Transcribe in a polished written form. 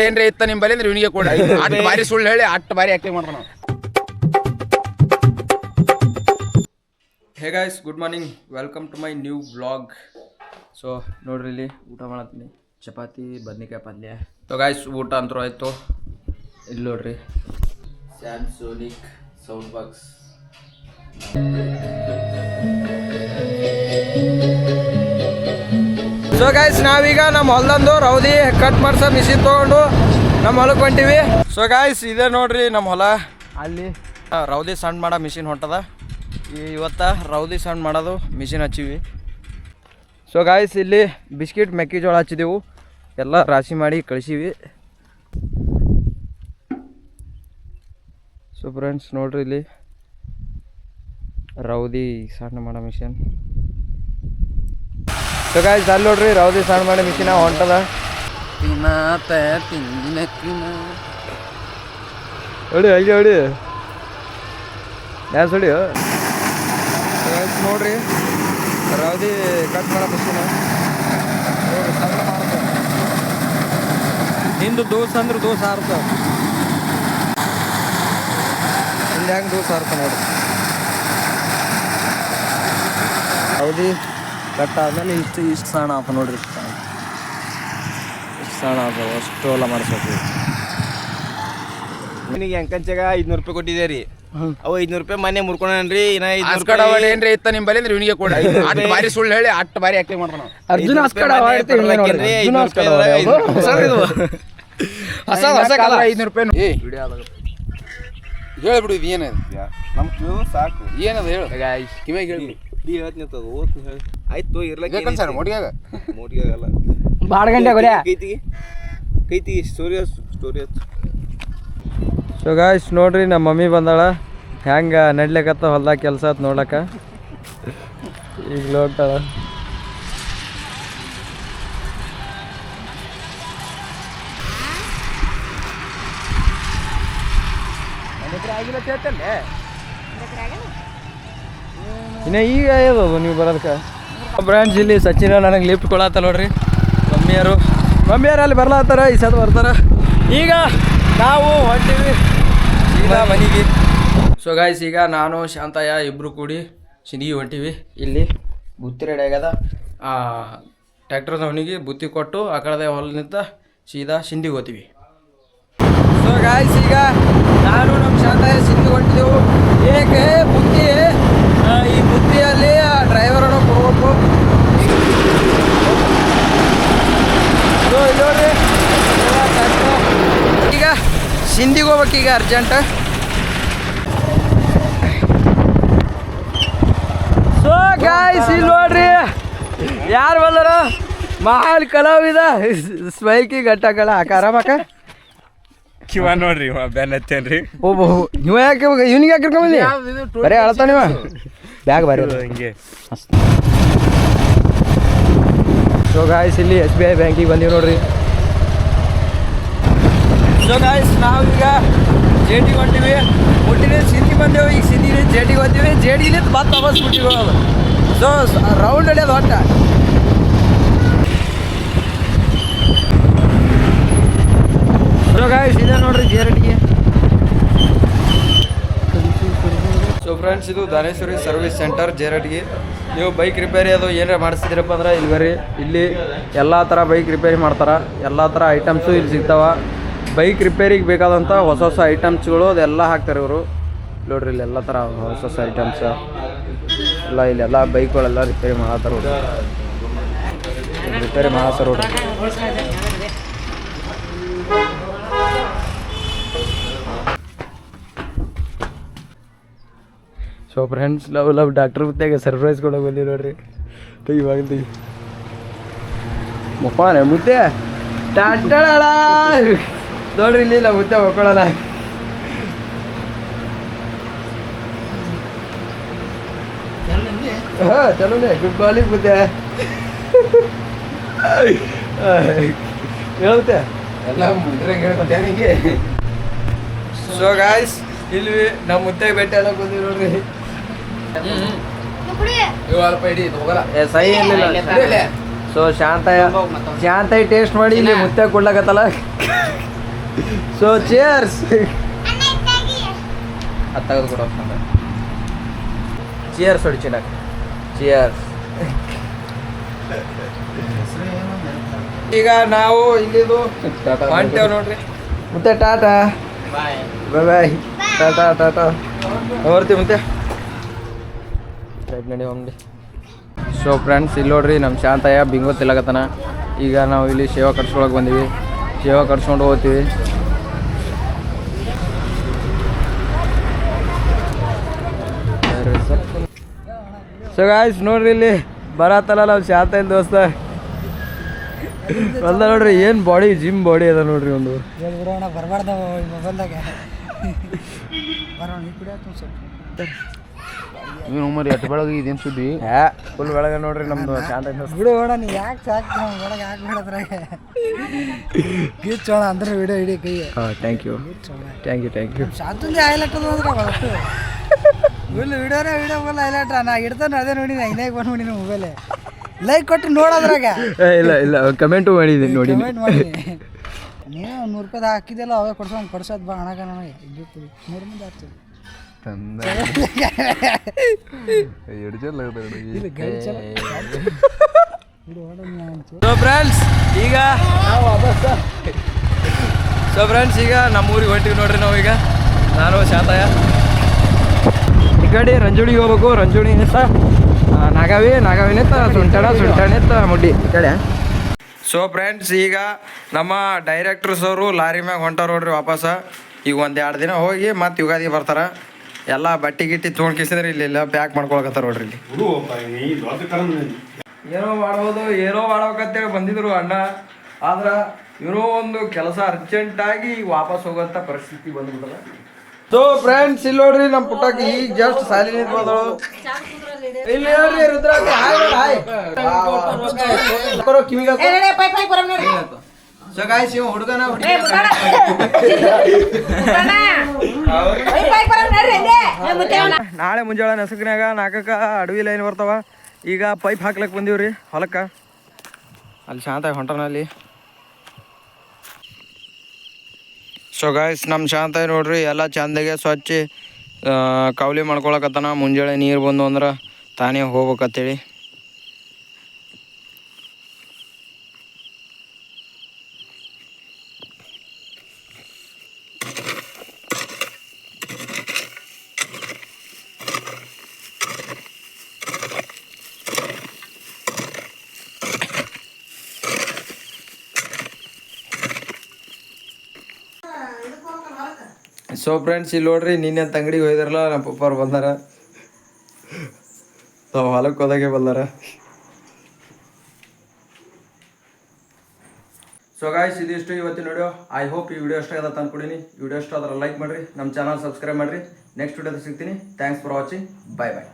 ಏನ್ರಿ ಇತ್ತ ನಿಮ್ ಬಲಿ ಅಂದ್ರೆ ಇವನಿಗೆ ಕೊಡ ಅಟ್ ಬಾರಿ ಸುಳ್ಳು ಹೇಳಿ ಅಟ್ ಬಾರಿ ಆಕ್ಟಿಂಗ್ ಮಾಡ್ತಾನ. Hey guys, good morning, welcome to my new vlog. So ನೋಡ್ರಿ, ಇಲ್ಲಿ ಊಟ ಮಾಡತ್ತೀನಿ, ಚಪಾತಿ ಬದ್ನಿಕಾಯಿ ಪಲ್ಯ. ಸೊ ಗೈಸ್, ಊಟ ಅಂತೂ ಆಯ್ತು. ಇಲ್ಲಿ ನೋಡ್ರಿ, ಸ್ಯಾಮ್ಸೋನಿಕ್ ಸೌಂಡ್ ಬಾಕ್ಸ್. ಸೊ ಗೈಸ್, ನಾವೀಗ ನಮ್ಮ ಹೊಲದಂದು ರೌದಿ ಕಟ್ ಮಾಡ್ಸೋ ಮಿಷಿನ್ ತೊಗೊಂಡು ನಮ್ಮ ಹೊಲಕ್ಕೆ ಹೊಂಟಿವಿ. ಸೊ ಗೈಸ್, ಇದೆ ನೋಡ್ರಿ ನಮ್ಮ ಹೊಲ. ಅಲ್ಲಿ ರೌದಿ ಸಣ್ಣ ಮಾಡೋ ಮಿಷಿನ್ ಹೊಂಟದ. ಇವತ್ತು ರೌದಿ ಸಣ್ಣ ಮಾಡೋದು ಮಿಷಿನ್ ಹಚ್ಚಿವಿ. ಸೊ ಗೈಸ್, ಇಲ್ಲಿ ಬಿಸ್ಕಿಟ್ ಮೆಕ್ಕೆಜೋಳ ಹಚ್ಚಿದೆವು, ಎಲ್ಲ ರಾಶಿ ಮಾಡಿ ಕಳಿಸಿವಿ. ಸೊ ಫ್ರೆಂಡ್ಸ್ ನೋಡ್ರಿ, ಇಲ್ಲಿ ರೌದಿ ಸಣ್ಣ ಮಾಡೋ ಮಿಷಿನ್. ಸೊ ಗೈಸ್, ಅಲ್ಲಿ ನೋಡ್ರಿ ರೌದಿ ಸಣ್ಣ ಮಾಡೋ ಮಿಷಿನ್ ಹೊಂಟದ. ಹೊಡಿ ಹಂಗೆ ಹೊಡಿ, ಡ್ಯಾನ್ಸ್ ಹೊಡಿ. ನೋಡ್ರಿ ರೌದಿ ಕಟ್ ಮಾಡೋ ಮಿಷಿನ್ ನೋಡ್ರಿ, ಸಣ್ಣ ಮಾಡುತ್ತೆ. ಹಿಂದೆ ದೋಸೆ ಅಂದ್ರೆ ದೋಸೆ ಹಾರ್ತ, ಹಿಂದೆ ಹೆಂಗೆ ದೋಸೆ ಹಾರ್ತ ನೋಡ್ರಿ. ರೌದಿ ಕಟ್ ಆದ್ಮೇಲೆ ಇಷ್ಟು ಸಣ್ಣ ಆತ ನೋಡ್ರಿ, ಇಷ್ಟು ಸಣ್ಣ ಆತ. ಅಷ್ಟು ಎಲ್ಲ ಮಾಡಿಸ್ಬೇಕು. ನಿನಗೆ ಎಂಕಂಚಾಗ 500 ರೂಪಾಯಿ ಕೊಟ್ಟಿದ್ದೆ ರೀ. ಅವು 500 ರೂಪಾಯಿ ಮನೆ ಮುರ್ಕೊಂಡ್ರಿ. ಏನ್ರಿ ಇತ್ತ ನಿಮ್ ಬಲಿ ಅಂದ್ರೆ ಇವನಿಗೆ ಕೊಡ ಅಟ್ ಬಾರಿ ಸುಳ್ಳು ಹೇಳಿ ಅಟ್ ಬಾರಿ ಆಕ್ಟಿಂಗ್ ಮಾಡ್ತಾನ. ಅರ್ಜುನ ಹೇಳ್ಬಿಡು, ಇದೇನದ ನಮ್ಗೆ ಸಾಕು. ಏನದ ಹೇಳು ಕಿವಿಯಾಗ ಹೇಳಿ. ಆಯ್ತು ಇರ್ಲಕ್ಕ ಮೊಡಿಯಾಗ ಮೋಟಿಗಾಗಲ್ಲ. ಬಾಡ್ಗಂಡೆ Kaithi story story. So guys, ನೋಡ್ರಿ ನಮ್ಮ ಮಮ್ಮಿ ಬಂದಾಳ. ಹೆಂಗೆ ನಡ್ಲಿಕತ್ತ ಹೊಲ್ದಾಗ ಕೆಲಸ ಆತ್ ನೋಡ್ಲಕ್ಕ. ಈಗ ಹೋಗ್ತಾಳ. ಇನ್ನು ಈಗ ಆಗ್ಯದದು ನೀವು ಬರೋದಕ್ಕೆ. ಬ್ರಾಂಚ್ ಇಲ್ಲಿ ಸಚಿನ ನನಗೆ ಲಿಫ್ಟ್ ಕೊಡತ್ತ ನೋಡ್ರಿ. ಮಮ್ಮಿಯರು ಅಲ್ಲಿ ಬರ್ಲಾತ್ತಾರ, ಈ ಸದ್ ಬರ್ತಾರ. ಈಗ ನಾವು ಹೊಂಟೀವಿ ಸೀದಾ ಮನೆಗೆ. ಸೊ ಗಾಯ್ಸ್, ಈಗ ನಾನು ಶಾಂತಯ್ಯ ಇಬ್ಬರು ಕೂಡಿ ಸಿಂಧಿಗೆ ಹೊಂಟೀವಿ. ಇಲ್ಲಿ ಬುತ್ತಿ ರೆಡಿ ಆಗ್ಯದ. ಟ್ರ್ಯಾಕ್ಟರ್ದ ಅವನಿಗೆ ಬುತ್ತಿ ಕೊಟ್ಟು ಆ ಕಡೆ ಹೊಲನಿಂದ ಸೀದಾ ಸಿಂಧಿಗೆ ಹೋಗ್ತೀವಿ. ಸೊ ಗಾಯ್ಸ್, ಈಗ ನಾನು ನಮ್ಮ ಶಾಂತಯ್ಯ ಸಿಂಧಿಗೆ ಹೊಂಟಿದ್ದೆವು. ಏಕೆ ಬುತ್ತಿ, ಈ ಬುತ್ತಿಯಲ್ಲಿ ಡ್ರೈವರನ್ನು ಕೊಡಬೇಕು. ನೋಡ್ರಿ, ಈಗ ಸಿಂಧಿಗೆ ಹೋಗ್ಬೇಕು ಈಗ ಅರ್ಜೆಂಟ್. ಸೊ ಗಾಯ್ಸ್, ಇಲ್ಲಿ ನೋಡ್ರಿ ಯಾರು ಬಂದಾರ. ಮಹಾಲ್ ಕಲಾವಿದ ಸ್ಮೈಲ್ಕಿ ಗಟ್ಟಗಳ ಆರಾಮಕ್ಕ ಕಿವ ನೋಡ್ರಿ, ಬ್ಯಾನ್ ಹತ್ತೇನ್ರಿ. ಓ ನೀವು ಯಾಕೆ ಇವ್ನಿಗೆ ಯಾಕೆ ಕರ್ಕೊಂಬಂದಿ? ಬರೀ ಅಳ್ತಾನ ನೀವ ಬ್ಯಾಗ್ ಬರೀ ಹಿಂಗೆ. ಸೊ ಗಾಯ್ಸ್, ಇಲ್ಲಿ SBI ಬ್ಯಾಂಕಿಗೆ ಬಂದೀವಿ ನೋಡ್ರಿ. ಸೊ ಗಾಯ್ಸ್, ನಾವೀಗ ಜೇಟಿಗೆ ಹೊಂಟೀವಿ. ಮುಟ್ಟಿನ ಸಿಂಧಿ ಬಂದೇವು. ಈಗ ಸಿಂಧಿ ಜೇಟಿಗೆ ಹೊಂಟೀವಿ. ಜೇಟಿಲಿಂದ ಮತ್ತೆ ವಾಪಸ್ ಮುಟ್ಟಿಗಳು. ಸೊ ರೌಂಡ್ ಹೊಡ್ಯೋದು ಹೊಟ್ಟ. ಸೊ ಗಾಯ್ಸ್, ಇದೆ ನೋಡ್ರಿ ಜೇರಟಿಗೆ. ಸೊ ಫ್ರೆಂಡ್ಸ್, ಇದು ದಾನೇಶ್ವರಿ ಸರ್ವಿಸ್ ಸೆಂಟರ್ ಜೇರಟಿಗೆ. ನೀವು ಬೈಕ್ ರಿಪೇರಿ ಅದು ಏನಾರ ಮಾಡಿಸಿದ್ರಪ್ಪ ಅಂದ್ರೆ ಇಲ್ಲಿ ಬರ್ರಿ. ಇಲ್ಲಿ ಎಲ್ಲ ಥರ ಬೈಕ್ ರಿಪೇರಿ ಮಾಡ್ತಾರೆ. ಎಲ್ಲ ಥರ ಐಟಮ್ಸು ಇಲ್ಲಿ ಸಿಗ್ತಾವ. ಬೈಕ್ ರಿಪೇರಿಗೆ ಬೇಕಾದಂಥ ಹೊಸ ಹೊಸ ಐಟಮ್ಸ್ಗಳು ಅದೆಲ್ಲ ಹಾಕ್ತಾರೆ ಇವರು. ನೋಡ್ರಿ, ಇಲ್ಲಿ ಎಲ್ಲ ಥರ ಹೊಸ ಹೊಸ ಐಟಮ್ಸ್ ಎಲ್ಲ ಇಲ್ಲೆಲ್ಲ ಬೈಕ್ಗಳೆಲ್ಲ ರಿಪೇರಿ ಮಾಡತ್ತಾರ. ರಿಪೇರಿ ಮಾಡತ್ತಾರ ನೋಡ್ರಿ. ಸೊ ಫ್ರೆಂಡ್ಸ್, ಲವ್ ಡಾಕ್ಟರ್ ಮುತ್ತೆಗೆ ಸರ್ಪ್ರೈಸ್ ಕೊಡೋಕೆ ಬಂದೀವಿ ನೋಡ್ರಿ. ಇವಾಗ ಮುಕ್ಕೋಣ ಮುತ್ತೆ ಟಾಟಳ ನೋಡ್ರಿ. ಇಲ್ಲಿ ಇಲ್ಲ ಮುತ್ತೆ ಮಕ್ಕೊಳ್ಳೋಣ. ಹಾಂ ಚಲೋನೆ, ಗುಡ್ ಮಾರ್ನಿಂಗ್ ಮುತ್ತೆ. ಹೇಳುತ್ತೆ ಎಲ್ಲ ಹೇಳ್ಕೊಟ್ಟೆ. ಸೊ ಗಾಯ್ಸ್, ಇಲ್ಲಿ ನಮ್ಮ ಮುತ್ತೆ ಭೇಟಿ ಎಲ್ಲ ಬಂದೀವಿ ನೋಡ್ರಿ. ಸಹಿ ಇರಲಿಲ್ಲ. ಸೊ ಶಾಂತಯ್ಯ ಟೇಸ್ಟ್ ಮಾಡಿ ಇಲ್ಲಿ ಮುತ್ತೆ ಕೊಡ್ಲಾಕತ್ತಲ್ಲ. So chairs. ಅದು ತೆಗೆದು ಕೊಡೋ ಚಿಯರ್ಸ್ ಹೊಡಿ ಚಿನ್ನಕ್ಕೆ. ಚಿಯರ್ಸ್. ಈಗ ನಾವು ಇಲ್ಲಿದು ಹೊಂಟೇವ್ ನೋಡ್ರಿ. ಮತ್ತೆ ಟಾಟಾ ಬಾಯ್ ಬಾಯ್. ಟಾಟಾ ಬರ್ತೀವಿ ಮತ್ತೆ ನಡಿ ಹೋಗಿ. ಸೊ ಫ್ರೆಂಡ್ಸ್ ಇಲ್ಲಿ ನೋಡ್ರಿ ನಮ್ಮ ಶಾಂತಯ್ಯ ಬಿಂಗೋ ತಿಲ್ಲಕತ್ತಾನ. ಈಗ ನಾವು ಇಲ್ಲಿ ಸೇವಾ ಕಟ್ಸ್ಕೊಳಕ್ಕೆ ಬಂದೀವಿ. ಸೇವಾ ಕಟ್ಸ್ಕೊಂಡು ಹೋಗ್ತೀವಿ. ಸೊ ಗಾಯ್ಸ್ ನೋಡ್ರಿ ಇಲ್ಲಿ ಬರತ್ತಲ್ಲ ನಾವು ಶಾಂತಯ್ಯನ ದೋಸ್ತ ಅಲ್ಲ ನೋಡ್ರಿ ಏನು ಬಾಡಿ ಜಿಮ್ ಬಾಡಿ ಅದ ನೋಡ್ರಿ ಒಂದು. ಬರಬಾರ್ದ ಮೊಬೈಲ್ದಾಗ ಮರಿ ಅಟ್ಟು ಬೆಳಗ್ಗೆ ಇದೇನು ಸುದ್ದಿ ಫುಲ್ ಬೆಳಗ್ಗೆ ನೋಡ್ರಿ ನಮ್ದು ಶಾಂತಯ್ಯನ ದೋಸ್ತ. ಬಿಡು ಓಡ ನೀ ಯಾಕೆ ಸಾಕು ನಾವು ಒಳಗೆ ಹಾಕ್ಬಿಡದ್ರಾಗ ಗೀಚೋಣ ಅಂದ್ರೆ ವಿಡಿಯೋ ಹಿಡಿ ಕೈ. ಹಾಂ ಥ್ಯಾಂಕ್ ಯು. ಶಾಂತಂದಿ ಹೈಲೈಟದು ಅಂದ್ರೆ ಅವತ್ತು ಫುಲ್ ವಿಡಿಯೋನೇ ವಿಡಿಯೋ ಫುಲ್ ಹೈಲೈಟ್ರ. ನಾ ಇಡ್ತಾನೆ ಅದೇ ನೋಡಿ ನಾ ಇನ್ನಾಗ ಬಂದು ನೋಡಿ ಮೊಬೈಲೇ ಲೈಕ್ ಕೊಟ್ಟು ನೋಡೋದ್ರಾಗ. ಇಲ್ಲ ಕಮೆಂಟು ಮಾಡಿದ್ದೀನಿ ನೋಡಿ. ಕಮೆಂಟ್ ಮಾಡಿ ನೀನು $100 ಹಾಕಿದ್ದೆಲ್ಲ ಅವೇ ಕೊಡ್ಸೋದು ಬಾ ಹಣಗ ನನಗೆ 3 ಮಂದಿ ಆಗ್ತದೆ. ಸೊ ಫ್ರೆಂಡ್ಸ್ ಈಗ ನಮ್ಮ ಊರಿಗೆ ಹೊಂಟಿವಿ ನೋಡ್ರಿ. ನಾವು ಈಗ ನಾನು ಶಾಂತಯ್ಯ ಈ ಕಡೆ ರಂಜೋಣಿಗೆ ಹೋಗ್ಬೇಕು. ರಂಜೋಣಿ ನಿಂತ ನಾಗಾವಿ ನಿಂತ ಸುಂಟಣಿ ಮುಡ್ಡಿ ಈ ಕಡೆ. ಸೊ ಫ್ರೆಂಡ್ಸ್ ಈಗ ನಮ್ಮ ಡೈರೆಕ್ಟರ್ಸ್ ಅವರು ಲಾರಿ ಮ್ಯಾಗ ಹೊಂಟಾರ ನೋಡ್ರಿ ವಾಪಸ್. ಈಗ 1-2 ದಿನ ಹೋಗಿ ಮತ್ತೆ ಯುಗಾದಿ ಬರ್ತಾರ. ಎಲ್ಲ ಬಟ್ಟೆ ಗಿಟ್ಟಿ ತೊಗೊಂಡ್ಕಿಸಿದ್ರೆ ಇಲ್ಲೆಲ್ಲ ಪ್ಯಾಕ್ ಮಾಡ್ಕೊಳಕತ್ತಾರ ನೋಡ್ರಿ. ಇಲ್ಲಿ ಏನೋ ಮಾಡ್ಬೋದು ಏನೋ ಮಾಡ್ಬೇಕಂತೇಳಿ ಬಂದಿದ್ರು ಅಣ್ಣ. ಆದ್ರೆ ಏನೋ ಒಂದು ಕೆಲಸ ಅರ್ಜೆಂಟಾಗಿ ವಾಪಸ್ ಹೋಗೋಂಥ ಪರಿಸ್ಥಿತಿ ಬಂದ್ಬಿಟ್ಟದ. ಸೊ ಫ್ರೆಂಡ್ಸ್ ಇಲ್ಲಿ ನೋಡ್ರಿ ನಮ್ಮ ಪುಟ್ಟಕ್ಕೆ ಈಗ ಜಸ್ಟ್ ಸಾಲಿ ನಿಂತ್ಕೊಂಡಳು. ಇಲ್ಲಿ ನೋಡ್ರಿ ರುದ್ರಾಕ್ಷಿ ಹಾಯ್ ಕಿವಿಗ. ಸೊ ಗಾಯ್ಸ್ ಇವ ಹುಡುಗನ ನಾಳೆ ಮುಂಜಾನೆ ನಸಕ್ನಾಗ 4ಕ್ಕೆ ಅಡವಿ ಲೈನ್ ಬರ್ತಾವ. ಈಗ ಪೈಪ್ ಹಾಕ್ಲಕ್ಕೆ ಬಂದೀವ್ರಿ ಹೊಲಕ್ಕೆ. ಅಲ್ಲಿ ಶಾಂತ ಹೊಂಟನಲ್ಲಿ. ಸೊ ಗಾಯ್ಸ್ ನಮ್ಮ ಶಾಂತ ನೋಡ್ರಿ ಎಲ್ಲ ಚಂದಾಗೆ ಸ್ವಚ್ಛ ಕವಲಿ ಮಾಡ್ಕೊಳಕತ್ತಾನ. ಮುಂಜಾನೆ ನೀರು ಬಂದು ಅಂದ್ರೆ ತಾನೇ ಹೋಗ್ಬೇಕಂತೇಳಿ. ಸೊ ಫ್ರೆಂಡ್ಸ್ ಇಲ್ಲಿ ನೋಡ್ರಿ ನಿನ್ನೆ ಅಂತ ಅಂಗಡಿಗೆ ಹೋಯ್ದಾರಲ್ಲ ನಮ್ಮ ಪಪ್ಪವ್ರು ಬಂದಾರ. ನಾವು ಹೊಲಕ್ಕೆ ಹೋದಾಗೆ ಬಂದಾರ. ಸೊ ಗಾಯ್ಸ್ ಇದಿಷ್ಟು ಇವತ್ತಿನ ವಿಡಿಯೋ. ಐ ಹೋಪ್ ಈ ವಿಡಿಯೋ ಇಷ್ಟ ಆಗತ್ತೆ ಅಂದ್ಕೊಡೀನಿ. ವಿಡಿಯೋ ಇಷ್ಟ ಆದ್ರೆ ಲೈಕ್ ಮಾಡಿರಿ, ನಮ್ಮ ಚಾನಲ್ ಸಬ್ಸ್ಕ್ರೈಬ್ ಮಾಡಿರಿ. ನೆಕ್ಸ್ಟ್ ವಿಡಿಯೋದಾಗ ಸಿಗ್ತೀನಿ. Thanks for watching. Bye bye.